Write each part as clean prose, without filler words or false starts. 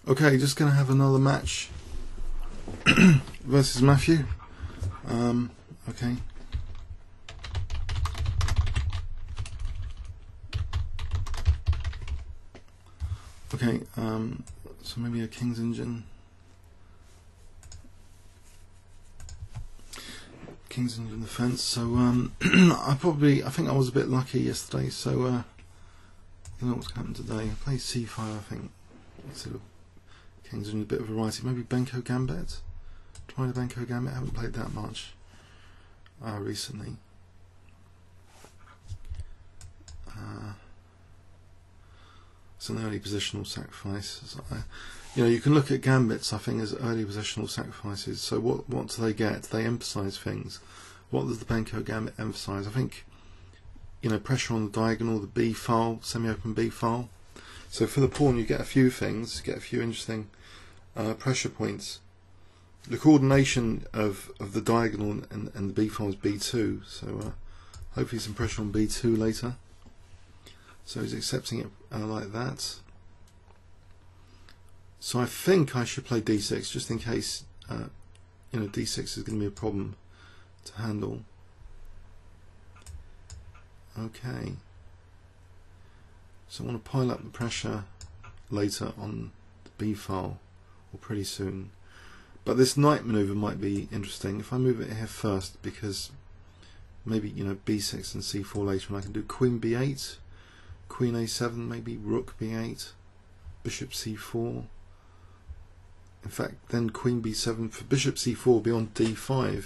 Okay, just going to have another match versus Matthew. Okay. Okay, so maybe a King's Engine. King's Engine defense. So I think I was a bit lucky yesterday. So I don't know what's going to happen today. I played C5, I think. Instead of King's Engine, a bit of variety. Maybe Benko Gambit. Try the Benko Gambit. I haven't played that much recently. It's an early positional sacrifice. So you can look at gambits, I think, as early positional sacrifices. So what do they get? They emphasise things. What does the Benko Gambit emphasise? I think, pressure on the diagonal, the B file, semi-open B file. So for the pawn, you get a few things, get a few interesting pressure points. The coordination of the diagonal and the B file is B2. So hopefully some pressure on B2 later. So he's accepting it like that. So I think I should play D6 just in case D6 is going to be a problem to handle. Okay. So I want to pile up the pressure later on the B file, or pretty soon. But this knight maneuver might be interesting if I move it here first, because maybe B6 and C4 later, and I can do Queen B8. Queen A7, maybe Rook B8, Bishop C4. In fact, then Queen B7 for Bishop C4 will be on D5.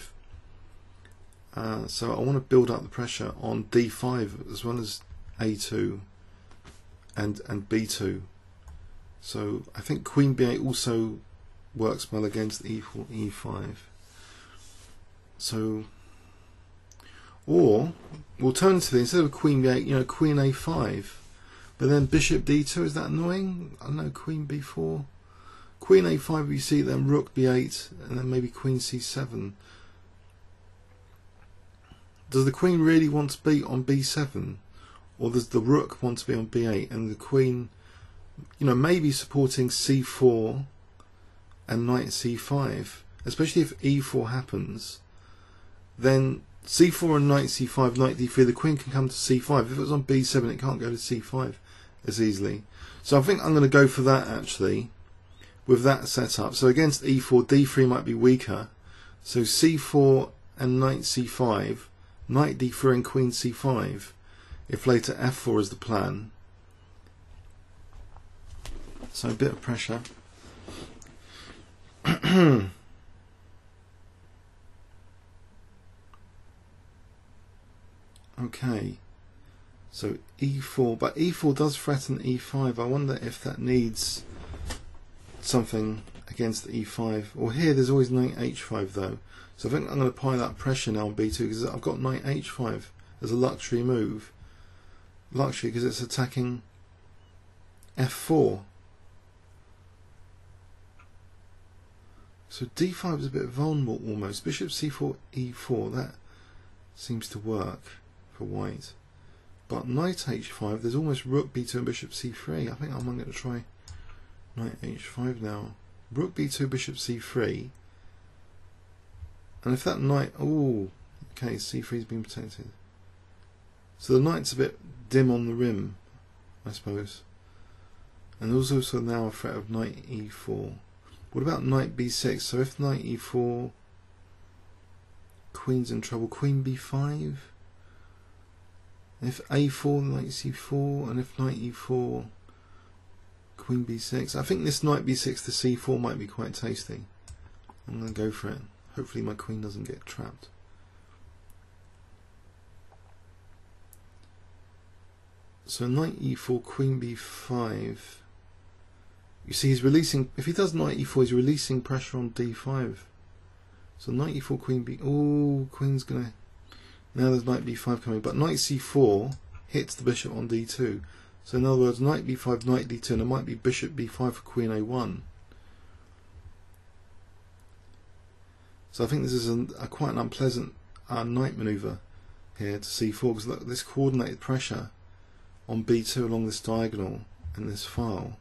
So I want to build up the pressure on D5 as well as A2 and B2. So I think Queen B8 also works well against E4, E5. So, or alternatively, instead of Queen B8, Queen A5, but then Bishop D2, is that annoying? I don't know, Queen B4, Queen A5, you see, then Rook B8, and then maybe Queen C7. Does the Queen really want to be on B7, or does the Rook want to be on B8, and the Queen, maybe supporting C4 and Knight C5, especially if E4 happens, then C4 and Knight C5, Knight D3, the Queen can come to C5. If it was on B7, it can't go to C5 as easily. So I think I'm going to go for that actually, with that setup. So against E4, D3 might be weaker. So C4 and Knight C5, Knight D3 and Queen C5, if later F4 is the plan. So a bit of pressure. Okay, so E4, but E4 does threaten E5. I wonder if that needs something against E5. Or here, there's always Knight H5 though. So I think I'm going to apply that pressure now on B2 because I've got Knight H5 as a luxury move. Luxury because it's attacking F4. So D5 is a bit vulnerable almost. Bishop C4, E4, that seems to work for white. But Knight H5, there's almost Rook B2 and Bishop C3. I think I'm going to try Knight H5 now. Rook B2, Bishop C3. And if that knight, okay, C3's been protected. So the knight's a bit dim on the rim, I suppose. And there's also now a threat of Knight E4. What about Knight B6? So if Knight E4, Queen's in trouble. Queen B5. If A4, Knight C4, and if Knight E4, Queen B6. I think this Knight B6 to C4 might be quite tasty. I'm going to go for it. Hopefully my Queen doesn't get trapped. So Knight E4, Queen B5. You see, he's releasing. If he does Knight E4, he's releasing pressure on D5. So Knight E4, Queen B. Queen's gonna. Now there's Knight B5 coming, but Knight C4 hits the bishop on D2. So in other words, Knight B5, Knight D2, and it might be Bishop B5 for Queen A1. So I think this is a quite an unpleasant knight maneuver here to C4 because look, this coordinated pressure on B2 along this diagonal and this file.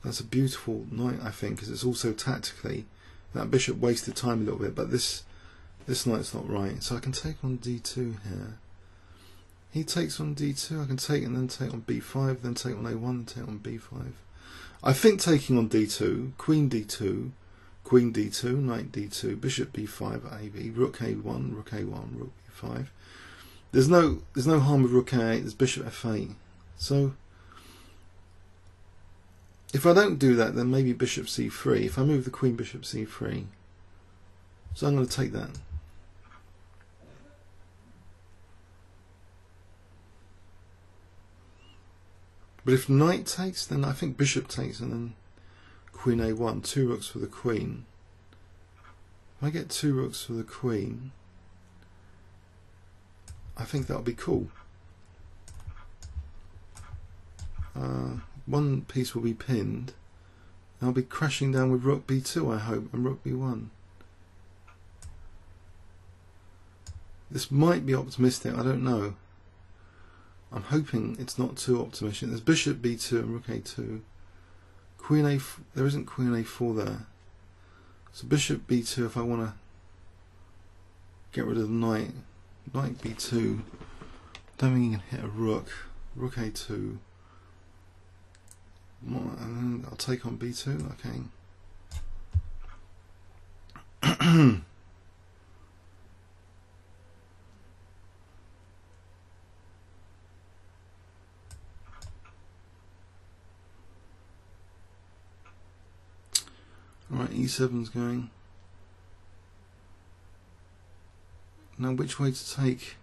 That's a beautiful knight, I think, because it's also tactically. That bishop wasted time a little bit, but this knight's not right. So I can take on d2 here. He takes on d2, I can take and then take on b5, then take on a1, and take on b5. I think taking on d2, queen d2, queen d2, knight d2, bishop b5, ab, rook a1, rook a1, rook b5. There's no harm with rook a8, there's bishop f8. So if I don't do that, then maybe bishop c3. If I move the queen, bishop c3. So I'm going to take that. But if knight takes, then I think bishop takes, and then queen a1, 2 rooks for the queen. If I get 2 rooks for the queen, I think that'll be cool. One piece will be pinned. I'll be crashing down with rook b2, I hope, and rook b1. This might be optimistic, I don't know. I'm hoping it's not too optimistic. There's bishop b2 and rook a2. Queen a, there isn't queen a4 there. So bishop b2 if I want to get rid of the knight. Knight b2. Don't think you can hit a rook. Rook a2. And then I'll take on b2. Okay. Alright, e7's going. Now which way to take?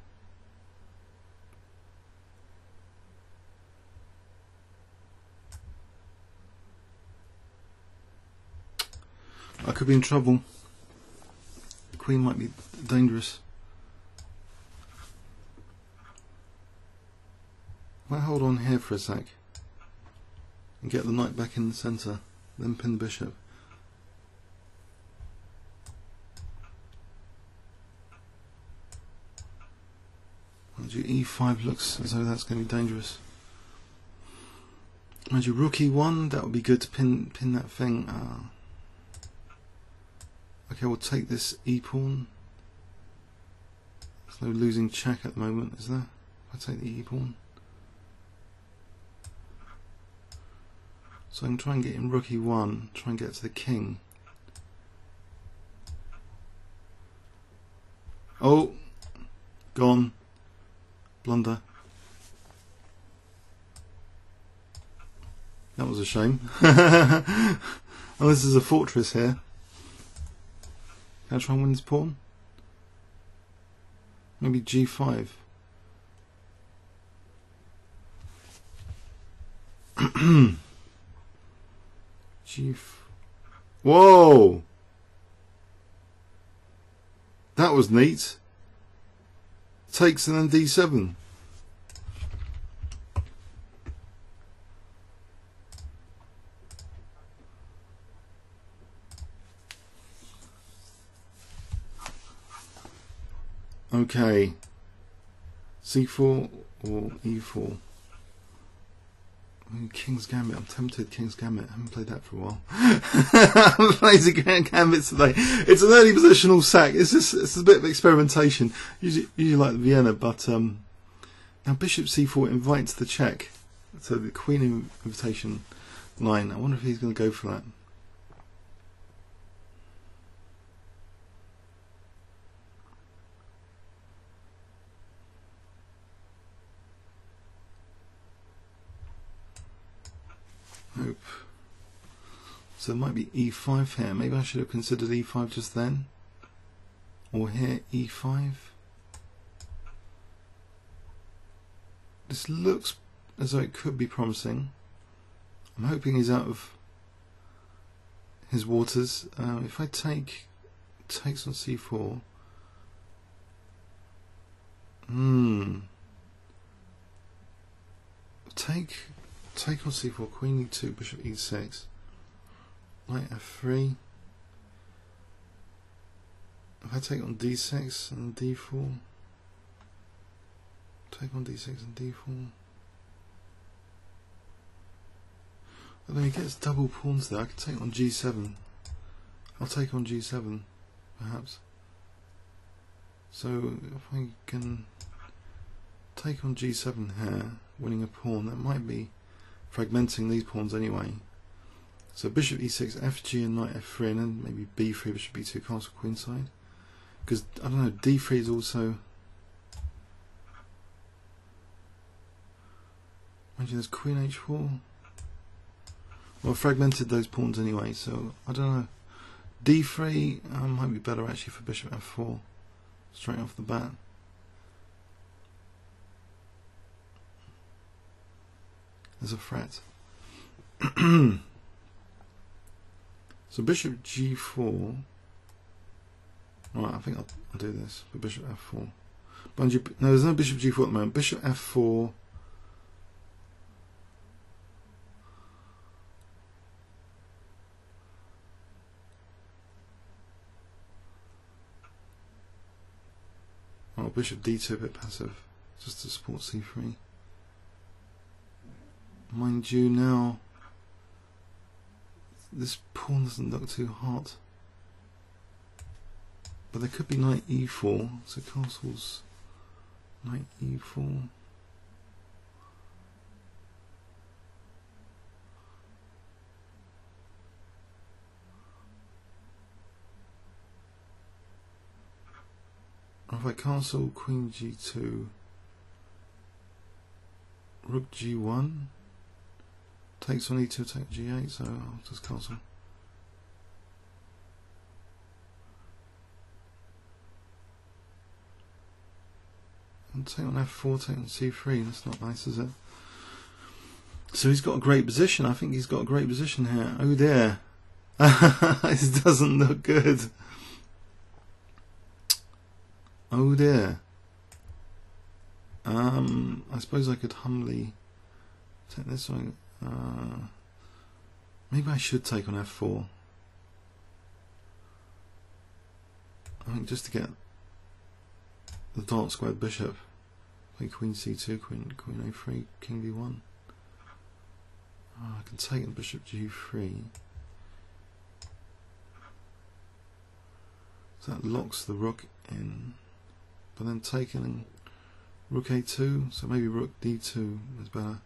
I could be in trouble. The queen might be dangerous. I might hold on here for a sec and get the knight back in the centre, then pin the bishop. E5 looks as though that's going to be dangerous. Mind you, rook e1, that would be good to pin that thing. Okay, we'll take this e pawn. There's no losing check at the moment, is there? If I take the e pawn, so I can try and get in rook e1, try and get to the king. Oh, gone. Blunder. That was a shame. Oh, this is a fortress here. Can I try and win this pawn? Maybe g5. Whoa! That was neat. Takes and then d7. Okay. c4 or e4. King's Gambit. I'm tempted. King's Gambit. I haven't played that for a while. I haven't played a Gambit today. It's an early positional sack. It's a bit of experimentation. Usually like Vienna, but now bishop c4 invites the check. So the queen invitation line. I wonder if he's going to go for that. Nope. So there might be e5 here. Maybe I should have considered e5 just then. Or here, e5. This looks as though it could be promising. I'm hoping he's out of his waters. If I takes on c4. Take on c4, queen e2, bishop e6, knight f3. If I take on d6 and d4, take on d6 and d4. But then he gets double pawns there. I could take on g7. I'll take on g7, perhaps. So if I can take on g7 here, winning a pawn, that might be fragmenting these pawns anyway. So bishop e6, fg and knight f3, and then maybe b3, bishop b2, castle queenside. Because, I don't know, d3 is also... Imagine there's queen h4. Well, I fragmented those pawns anyway, so I don't know. d3 might be better actually for bishop f4, straight off the bat. There's a threat. So bishop g4. Right, I think I'll do this for bishop f4. No, there's no bishop g4 at the moment. Bishop f4. Oh, bishop d2 a bit passive, just to support c3. Mind you, now this pawn doesn't look too hot, but there could be knight e4. So castles, knight e4. If I castle, queen g2, rook g1, takes on e2, take g8, so I'll just castle. And take on f4, take on c3, that's not nice, is it? So he's got a great position. I think he's got a great position here. Oh dear. This doesn't look good. Oh dear. I suppose I could humbly take this one. Maybe I should take on f4. I think just to get the dark squared bishop. Play queen c2, queen a3, king b1. I can take on bishop g3. So that locks the rook in. But then taking rook a2, so maybe rook d2 is better.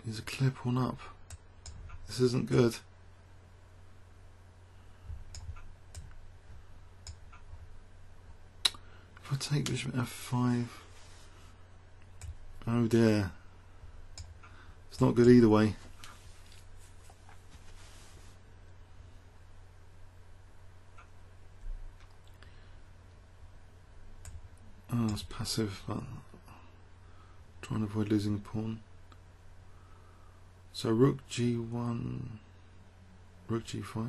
There's a clear pawn up. This isn't good. If I take bishop f5, oh dear. It's not good either way. Oh, it's passive, but trying to avoid losing a pawn. So rook g1, rook g5.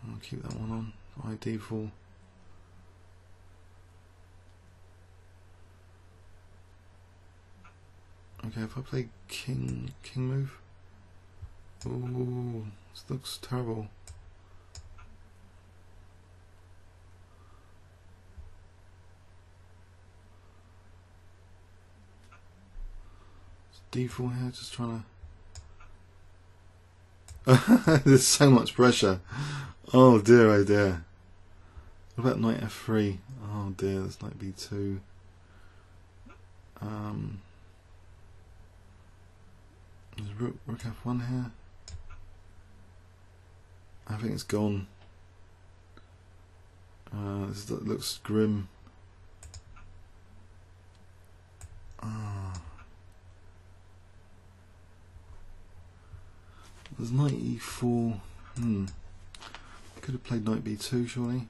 I'll keep that one on. Knight d4. Okay, if I play king move. Ooh, this looks terrible. d4 here, just trying to... There's so much pressure. Oh dear, oh dear. What about knight f3? Oh dear, there's knight b2. There's rook f1 here. I think it's gone. This looks grim. There's knight e4. Could have played knight b2 surely.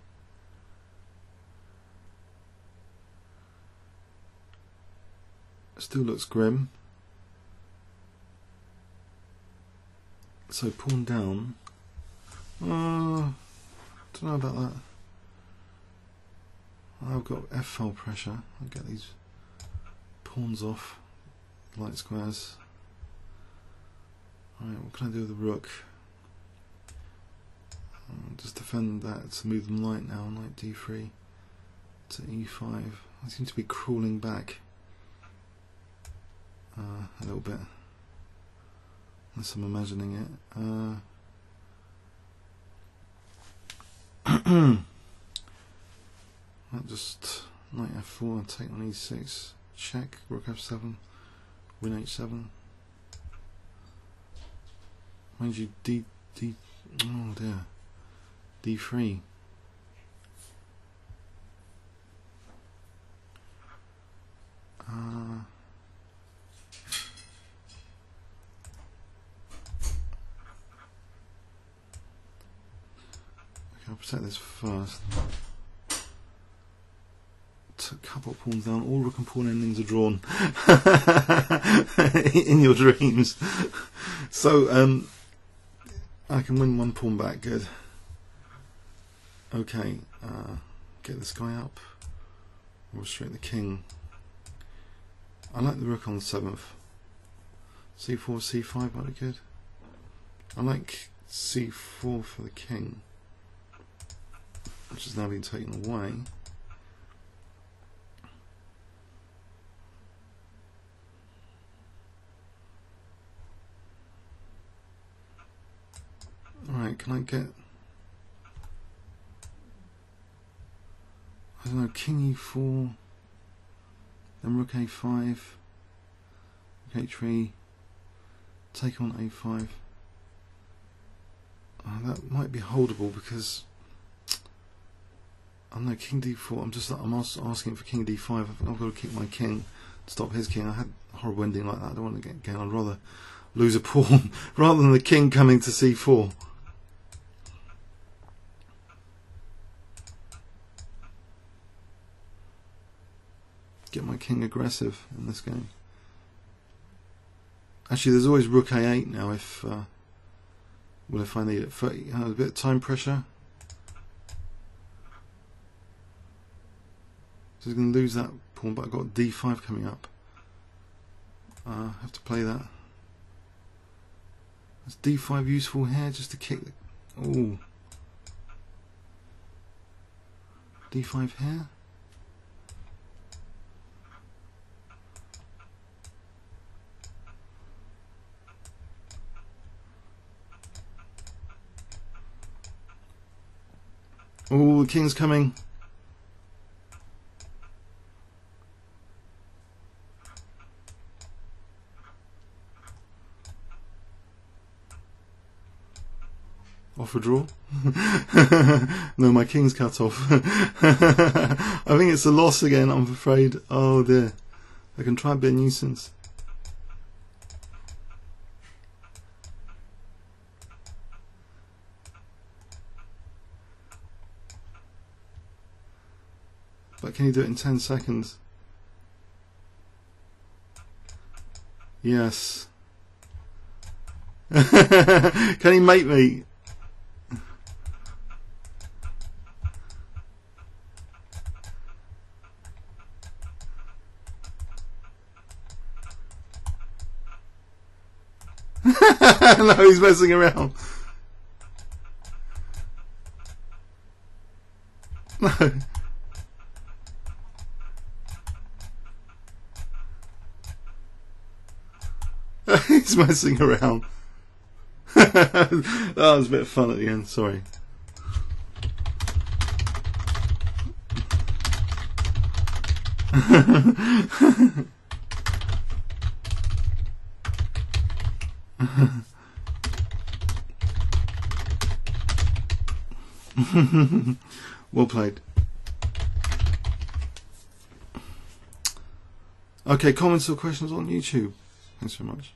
Still looks grim. So pawn down. Don't know about that. I've got f-file pressure. I'll get these pawns off. Light squares. Alright, what can I do with the rook? Just defend that to move them light now. Knight d3 to e5. I seem to be crawling back a little bit, unless I'm imagining it. I'll just knight f4, take on e6, check, rook f7, win h7. Mind you, oh dear, d3. Okay, I'll protect this first. A couple of pawns down. All rook and pawn endings are drawn in your dreams. So I can win one pawn back. Good. Okay, get this guy up. Restrict the king. I like the rook on the 7th. c4, c5 might be good. I like c4 for the king, which has now been taken away. Alright, can I get, I don't know, king e4, then rook a5, rook h3, take on a5. That might be holdable because I don't know, king d4. I'm asking for king d5. I've got to keep my king to stop his king. I had a horrible ending like that. I don't want to get again. I'd rather lose a pawn rather than the king coming to c4. Get my king aggressive in this game. Actually, there's always rook a8 now if I need it. A bit of time pressure. So he's going to lose that pawn, but I've got d5 coming up. I have to play that. Is d5 useful here just to kick the... Ooh. d5 here. Oh, the king's coming. Off a draw? No, my king's cut off. I think it's a loss again, I'm afraid. Oh dear. I can try and be a nuisance. But can you do it in 10 seconds? Yes. Can he mate me? No, he's messing around. No. He's messing around. That was a bit of fun at the end, sorry. Well played. Okay, comments or questions on YouTube. Thanks very much.